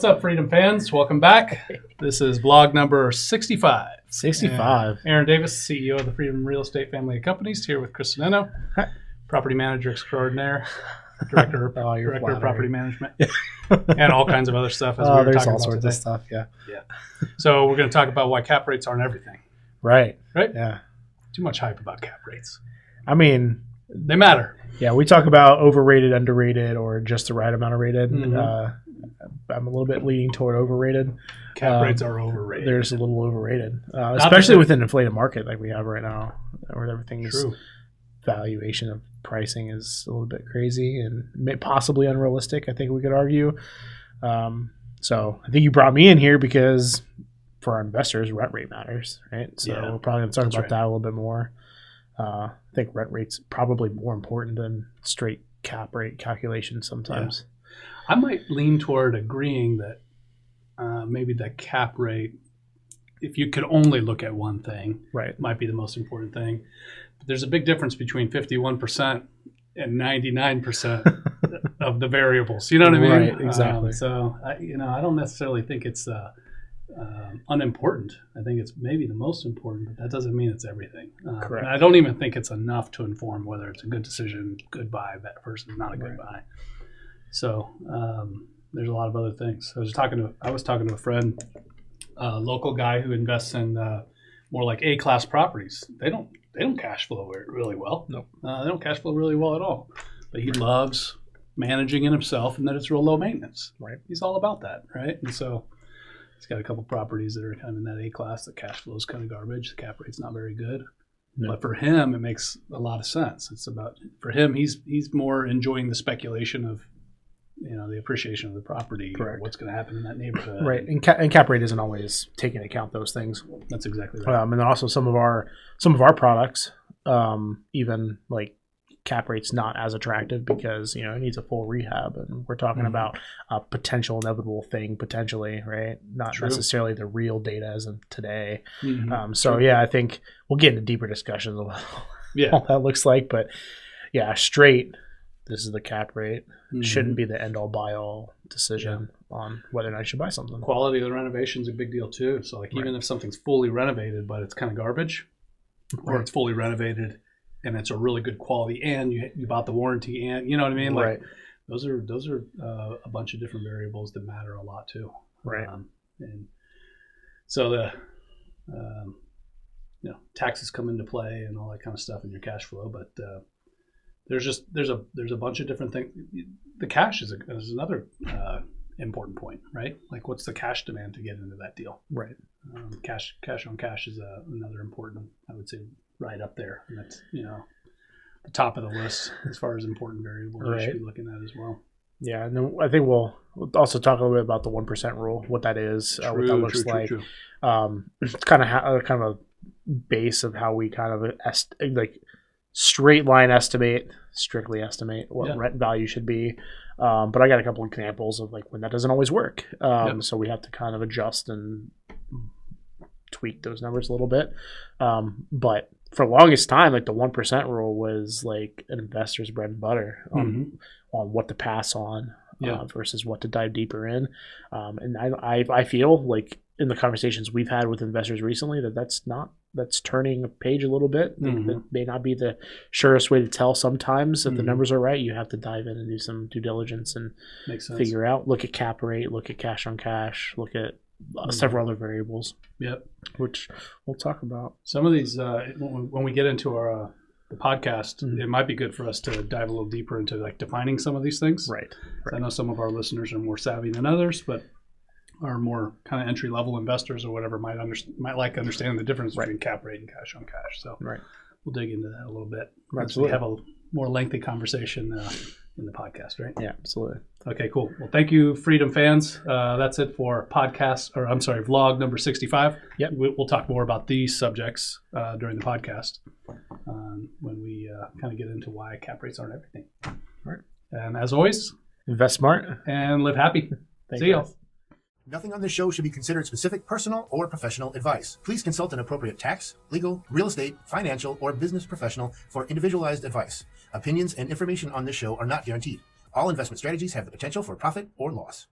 What's up, Freedom fans? Welcome back. This is vlog number 65. 65. And Aaron Davis, CEO of the Freedom Real Estate family of companies, here with Chris Sineno, property manager extraordinaire, director of property management, and all kinds of other stuff. As we were there's talking all about sorts today. of stuff. Yeah. So we're going to talk about why cap rates aren't everything. Right. Yeah. Too much hype about cap rates. I mean, they matter. Yeah, we talk about overrated, underrated, or just the right amount of rated. Mm-hmm. I'm a little bit leaning toward overrated. Cap rates are overrated. There's a little overrated, especially with an inflated market like we have right now, where everything's valuation of pricing is a little bit crazy and possibly unrealistic, I think we could argue. So I think you brought me in here because for our investors, rent rate matters, right? So we're probably going to talk about that a little bit more. I think rent rate's probably more important than straight cap rate calculations sometimes. I might lean toward agreeing that maybe the cap rate, if you could only look at one thing, might be the most important thing. But there's a big difference between 51% and 99% of the variables. You know what I mean? Right, exactly. So I don't necessarily think it's unimportant. I think it's maybe the most important, but that doesn't mean it's everything. Correct. And I don't even think it's enough to inform whether it's a good decision, good buy, that person's not a good buy. So there's a lot of other things. I was talking to a friend, a local guy who invests in more like A-class properties. They don't cash flow really well. No, they don't cash flow really well at all. But he loves managing it himself, and that it's real low maintenance. Right. He's all about that, right? And so he's got a couple properties that are kind of in that A-class. The cash flow is kind of garbage. The cap rate's not very good. No. But for him, it makes a lot of sense. It's about, for him, he's more enjoying the speculation of, the appreciation of the property, or what's going to happen in that neighborhood. Right. And cap rate isn't always taking into account those things. That's exactly right. And then also some of our products, even like cap rate's not as attractive because, it needs a full rehab, and we're talking about a potential inevitable thing potentially, right? Not necessarily the real data as of today. I think we'll get into deeper discussions of what that looks like, but straight, this is the cap rate. Shouldn't be the end-all, buy-all decision on whether or not you should buy something. Quality of the renovation is a big deal too. So even if something's fully renovated, but it's kind of garbage, or it's fully renovated and it's a really good quality, and you bought the warranty, and you know what I mean? Like those are a bunch of different variables that matter a lot too. Right. And so the taxes come into play and all that kind of stuff in your cash flow, but there's a bunch of different things. The cash is another important point, right? Like, what's the cash demand to get into that deal? Right. Cash on cash is another important, I would say, right up there. And that's the top of the list as far as important variables you should be looking at as well. Yeah, and then I think we'll also talk a little bit about the 1% rule, what that is, what that looks like. It's kind of a base of how we kind of strictly estimate what rent value should be. But I got a couple examples of when that doesn't always work. So we have to kind of adjust and tweak those numbers a little bit. But for the longest time, the 1% rule was like an investor's bread and butter on what to pass on versus what to dive deeper in. And I feel like in the conversations we've had with investors recently that's turning a page a little bit. That may not be the surest way to tell sometimes if the numbers are right. You have to dive in and do some due diligence and figure out, look at cap rate, look at cash on cash, look at several other variables. Yep. Which we'll talk about. Some of these, when we get into our the podcast, it might be good for us to dive a little deeper into defining some of these things. Right. I know some of our listeners are more savvy than others, but are more kind of entry-level investors or whatever might like understand the difference between cap rate and cash on cash. So we'll dig into that a little bit. Absolutely. We have a more lengthy conversation in the podcast, right? Yeah, absolutely. Okay, cool. Well, thank you, Freedom fans. That's it for vlog number 65. Yep. We'll talk more about these subjects during the podcast when we kind of get into why cap rates aren't everything. All right. And as always, invest smart and live happy. See y'all. Nothing on this show should be considered specific personal or professional advice. Please consult an appropriate tax, legal, real estate, financial, or business professional for individualized advice. Opinions and information on this show are not guaranteed. All investment strategies have the potential for profit or loss.